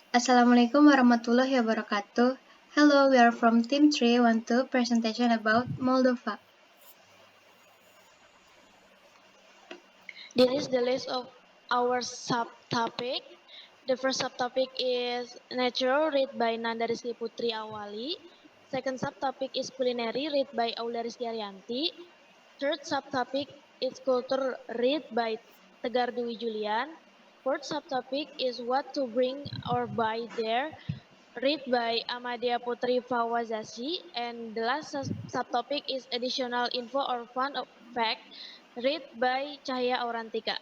Assalamualaikum warahmatullahi wabarakatuh. Hello, we are from Team 312 presentation about Moldova. This is the list of our subtopic. The first subtopic is natural, read by Nanda Rizky Putri Awali. Second subtopic is culinary, read by Aula Rizky Arianti. Third subtopic is culture, read by Tegar Dwi Julian. Fourth subtopic is what to bring or buy there, read by Amadia Putri Fawazasi. And the last subtopic is additional info or fun fact, read by Cahaya Aurantika.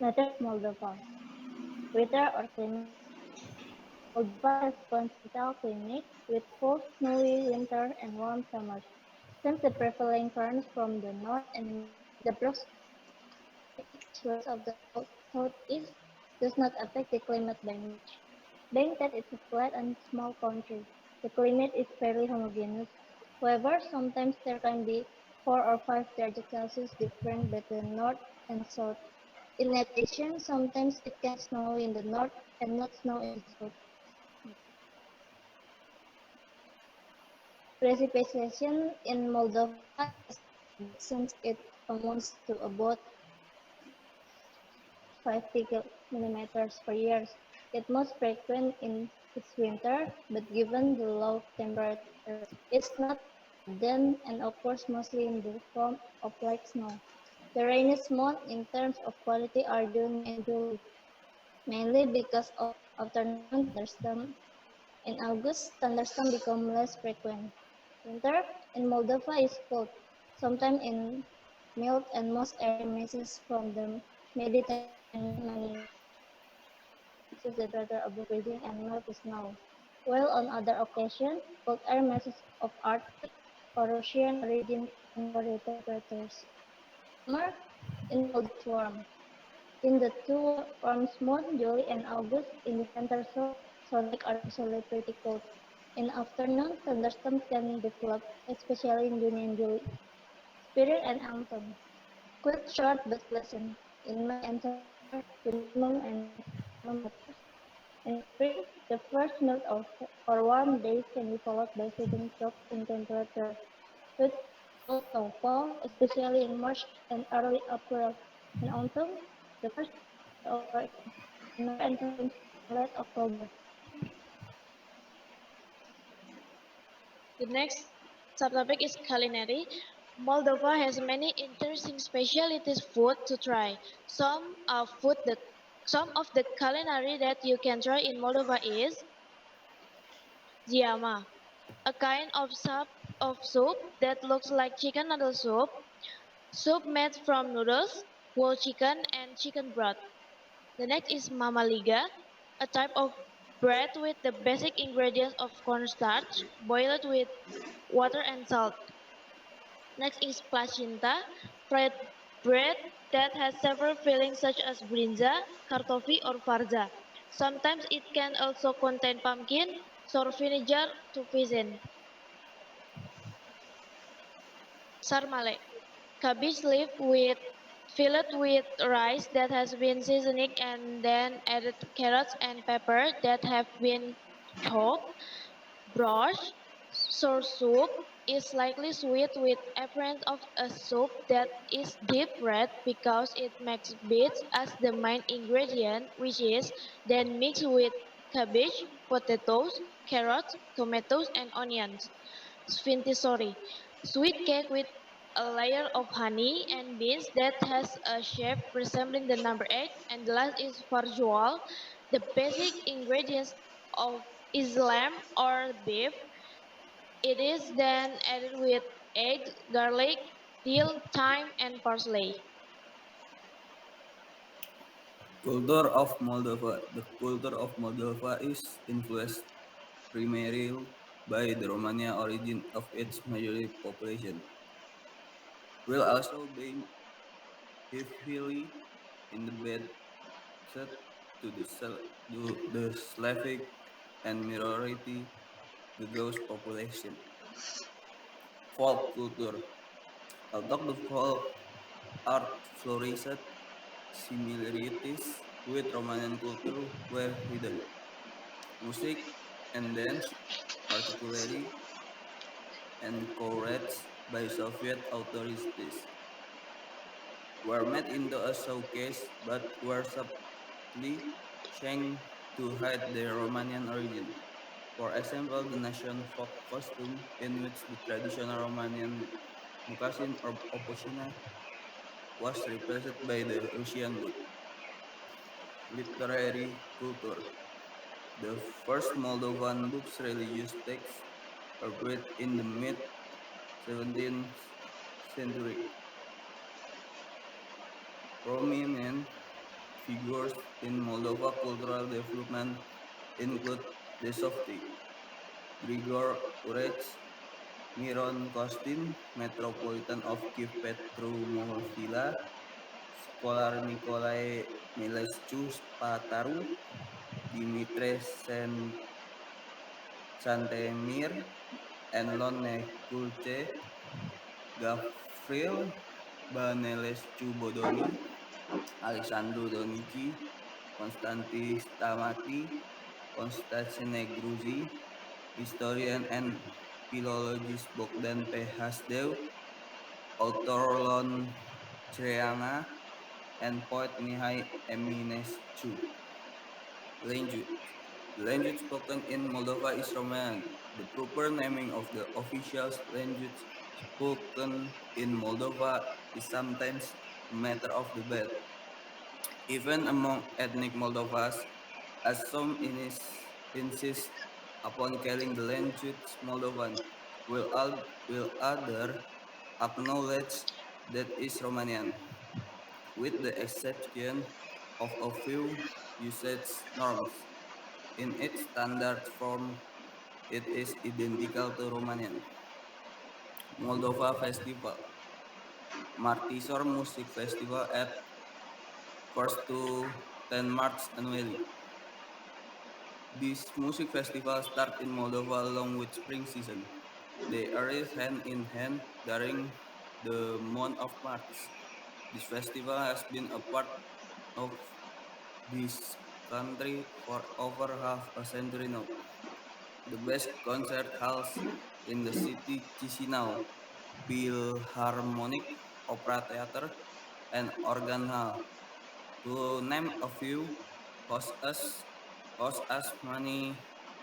Nature of Moldova. Weather or climate. Moldova has continental climate with cold, snowy winter and warm summers. Since the prevailing currents from the north and west, the proximity west of the southeast does not affect the climate by much. Being that it's a flat and small country, the climate is fairly homogeneous. However, sometimes there can be 4 or 5 degrees Celsius difference between north and south. In addition, sometimes it can snow in the north and not snow in the south. Precipitation in Moldova is average since it amounts to about 50 millimeters per year. It most frequent in its winter, but given the low temperature, it's not then and occurs mostly in the form of light snow. The rainiest months in terms of quality are June and July, mainly because of afternoon thunderstorms. In August, thunderstorms become less frequent. Winter in Moldova is cold, sometimes in mild and most area misses from the Mediterranean, meaning reaches the temperature above freezing and melt the snow, while on other occasions, cold air masses of Arctic or Russian origin can lower the temperatures. Summer in Moldova is warm. In the two warmest months, July and August, in the center so lake are usually pretty cold. In afternoon, thunderstorms can develop, especially in June and July. Spirit and autumn. Quite short but pleasant. In May and September, the minimum and maximum thermometers. In spring, the first melt or warm days can be followed by sudden drops in temperature, with cold snowfall, especially in March and early April. In autumn, the first over in November and sometimes in late October. The next subtopic is culinary. Moldova has many interesting specialties food to try. Some of the culinary that you can try in Moldova is ziama, a kind of soup that looks like chicken noodle soup, soup made from noodles, whole chicken, and chicken broth. The next is mamaliga, a type of bread with the basic ingredients of cornstarch, boiled with water and salt. Next is placenta, fried bread that has several fillings such as brinza, kartofi, or farza. Sometimes it can also contain pumpkin, sour vinegar to season. Sarmale, cabbage leaf with filled with rice that has been seasoned and then added carrots and pepper that have been chopped. Broth, sour soup, is slightly sweet with appearance of a soup that is deep red because it makes beets as the main ingredient, which is then mixed with cabbage, potatoes, carrots, tomatoes, and onions. Sfintisori, sweet cake with a layer of honey and beans that has a shape resembling the number 8. And the last is farjoal. The basic ingredients of is lamb or beef. It is then added with egg, garlic, dill, thyme, and parsley. Culture of Moldova. The culture of Moldova is influenced primarily by the Romania origin of its majority population, while also being heavily indebted to the Slavic and minority Gagauz population. Folk culture. Although the folk art flourished, similarities with Romanian culture were hidden. Music and dance, particularly encouraged by Soviet authorities, were made into a showcase but were subtly changed to hide their Romanian origin. For example, the nation folk costume, in which the traditional Romanian mukassin or oposhina was replaced by the Russian look. Literary culture. The first Moldovan books religious texts appeared in the mid 17th century. Prominent figures in Moldova cultural development include Desofti, Grigor Urech, Miron Kostin, Metropolitan of Kiev Petru Mohila, Scholar Nicolae Milescu Spataru, Dimitre Santemir, and Lone Kulce, Gavril Banelescu Bodoni, Alessandro Donici, Konstantin Stamati, Konstantine Gruzi, historian and philologist Bogdan P. Hasdew, author Lon Creanga, and poet Mihai Eminescu. Language. The language spoken in Moldova is Romanian. The proper naming of the official language spoken in Moldova is sometimes a matter of debate. Even among ethnic Moldovas, as some insist upon calling the language Moldovan, will other acknowledge that is Romanian, with the exception of a few usage norms. In its standard form, it is identical to Romanian. Moldova Festival, Martisor Music Festival at 1st to 10 March annually. These music festivals start in Moldova along with spring season. They arise hand in hand during the month of March. This festival has been a part of this country for over half a century now. The best concert halls in the city Chisinau, Philharmonic, Opera Theater, and Organ Hall. To name a few, host us host as many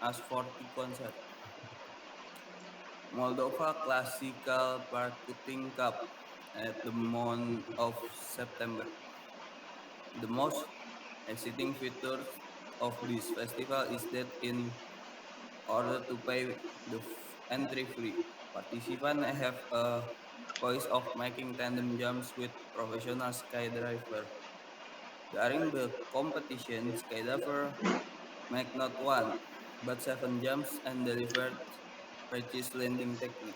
as 40 concerts. Moldova Classical Percussion Cup at the month of September. The most exciting feature of this festival is that in order to pay the entry fee, participants have a choice of making tandem jumps with professional skydiver. During the competition, skydiver make not one, but seven jumps and delivered practice landing technique.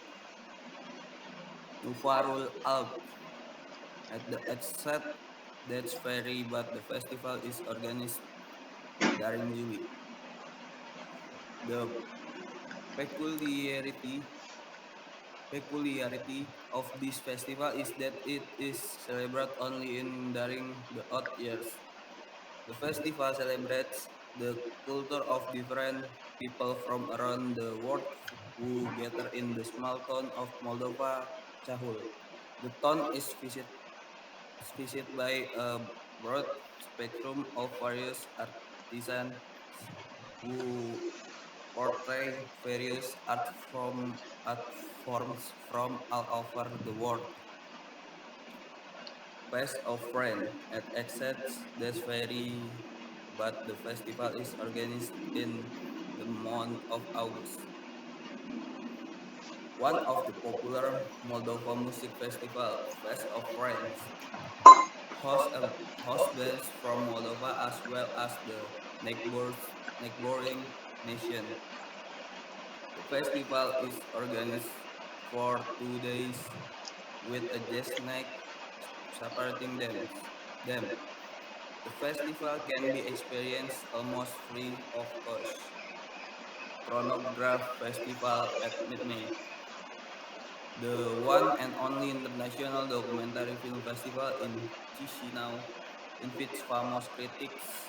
Nuvarul Alp at the outset that's very but the festival is organized during July. The peculiarity peculiarity of this festival is that it is celebrated only in during the odd years. The festival celebrates the culture of different people from around the world who gather in the small town of Moldova, Chahul. The town is visited by a broad spectrum of various artisans who portray various art forms from all over the world. Fest of Friends at Exets that's very but the festival is organized in the month of August. One of the popular Moldova music festival, Fest of Friends, hosts host bands from Moldova as well as the neighboring nation. The festival is organized for 2 days with a jazz night separating them. The festival can be experienced almost free of cost. Chronograph Festival at Mid-May, the one and only international documentary film festival in Chisinau. invites famous critics,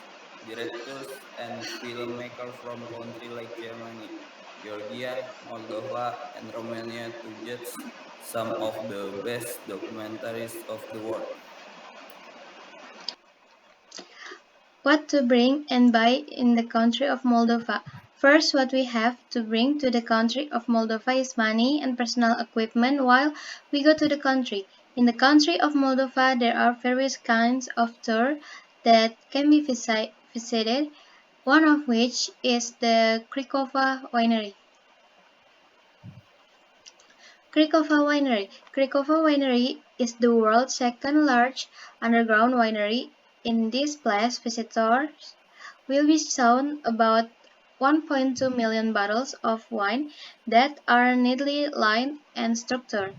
directors, and filmmakers from countries like Germany, Georgia, Moldova, and Romania to judge some of the best documentaries of the world. What to bring and buy in the country of Moldova. First, what we have to bring to the country of Moldova is money and personal equipment while we go to the country. In the country of Moldova, there are various kinds of tour that can be visited, one of which is the Krikova Winery. Krikova Winery is the world's second largest underground winery. In this place, visitors will be shown about 1.2 million bottles of wine that are neatly lined and structured.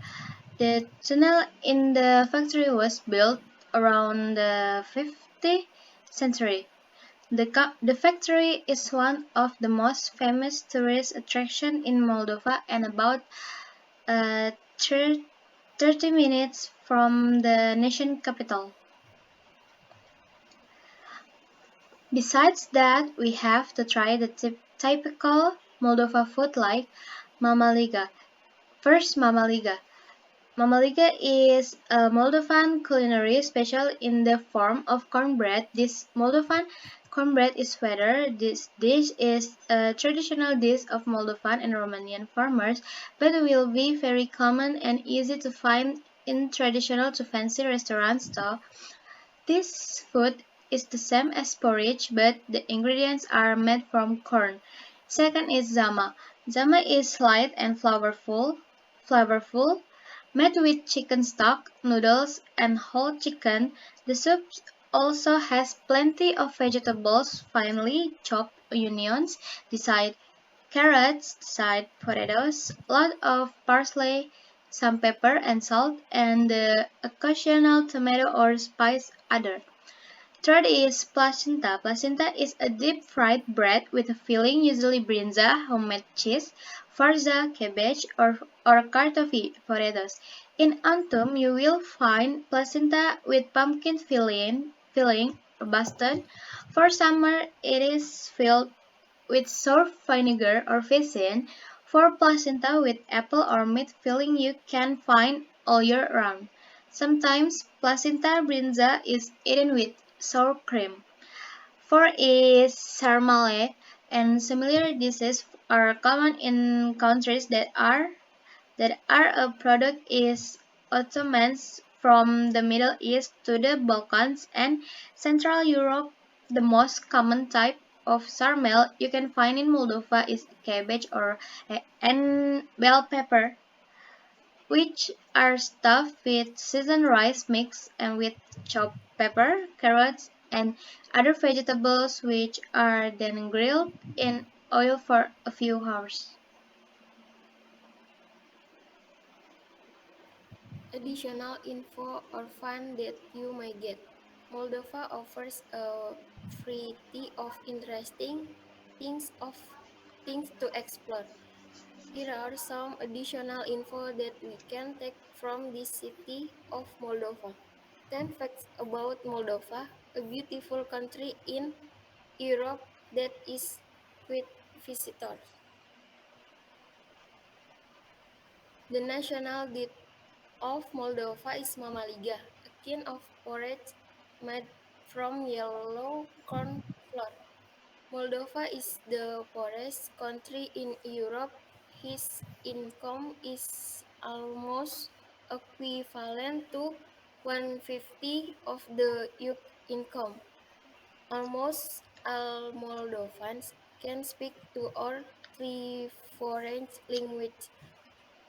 The tunnel in the factory was built around the 50th century. The factory is one of the most famous tourist attractions in Moldova and about uh, 30 minutes from the nation capital. Besides that, we have to try the typical Moldova food like mamaliga. First, mamaliga. Mamaliga is a Moldovan culinary special in the form of cornbread. This Moldovan cornbread is whether this dish is a traditional dish of Moldovan and Romanian farmers, but will be very common and easy to find in traditional to fancy restaurants too. This food is the same as porridge, but the ingredients are made from corn. Second is zama. Zama is light and flavorful, made with chicken stock, noodles, and whole chicken. The soup also has plenty of vegetables, finely chopped onions, decide carrots, decide potatoes, lot of parsley, some pepper and salt, and the occasional tomato or spice adder. Third is placenta. Placenta is a deep fried bread with a filling, usually brinza, homemade cheese, farza, cabbage, or kartoffel, potatoes. In Antum, you will find placenta with pumpkin filling or bastard. For summer, it is filled with sour vinegar or vicin. For placenta with apple or meat filling you can find all year round. Sometimes placenta brinza is eaten with sour cream. 4 is sarmale, and similar dishes are common in countries that are a product is Ottomans from the Middle East to the Balkans and Central Europe. The most common type of sarmale you can find in Moldova is cabbage and bell pepper, which are stuffed with seasoned rice mix and with chopped pepper, carrots, and other vegetables, which are then grilled in oil for a few hours. Additional info or fun that you may get. Moldova offers a variety of interesting things of things to explore. Here are some additional info that we can take from this city of Moldova. 10 facts about Moldova, a beautiful country in Europe that is with visitors. The national dish of Moldova is mamaliga, a kind of porridge made from yellow corn flour. Moldova is the poorest country in Europe. His income is almost equivalent to 150 of the youth income. Almost all Moldovans can speak two or three foreign languages.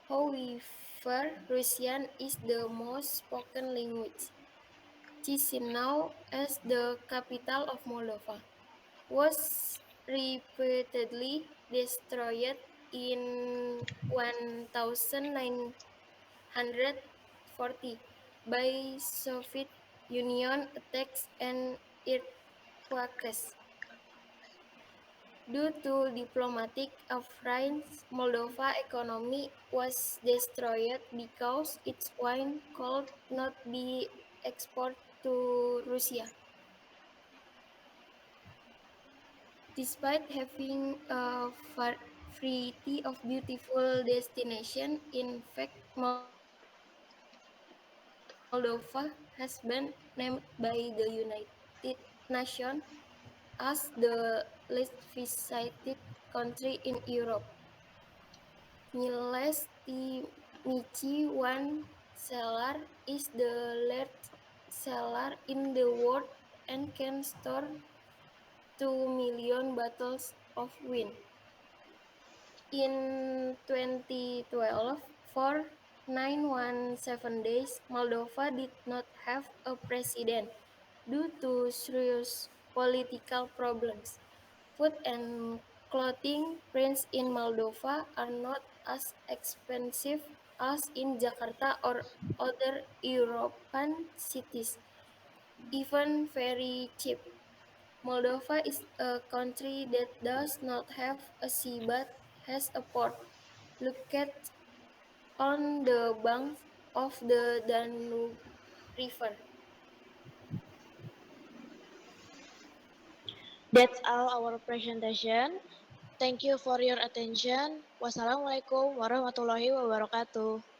However, Russian is the most spoken language. Chisinau, as the capital of Moldova, was repeatedly destroyed in 1940 by Soviet Union attacks and earthquakes. Due to diplomatic affairs, Moldova economy was destroyed because its wine could not be exported to Russia. Despite having a variety of beautiful destinations, in fact, Moldova has been named by the United Nations as the least visited country in Europe. Nilesti one cellar is the largest cellar in the world and can store 2 million bottles of wine. In 2012, for 917 days, Moldova did not have a president due to serious political problems. Food and clothing prints in Moldova are not as expensive as in Jakarta or other European cities, even very cheap. Moldova is a country that does not have a sea but has a port. Located on the banks of the Danube River. That's all our presentation. Thank you for your attention. Wassalamualaikum warahmatullahi wabarakatuh.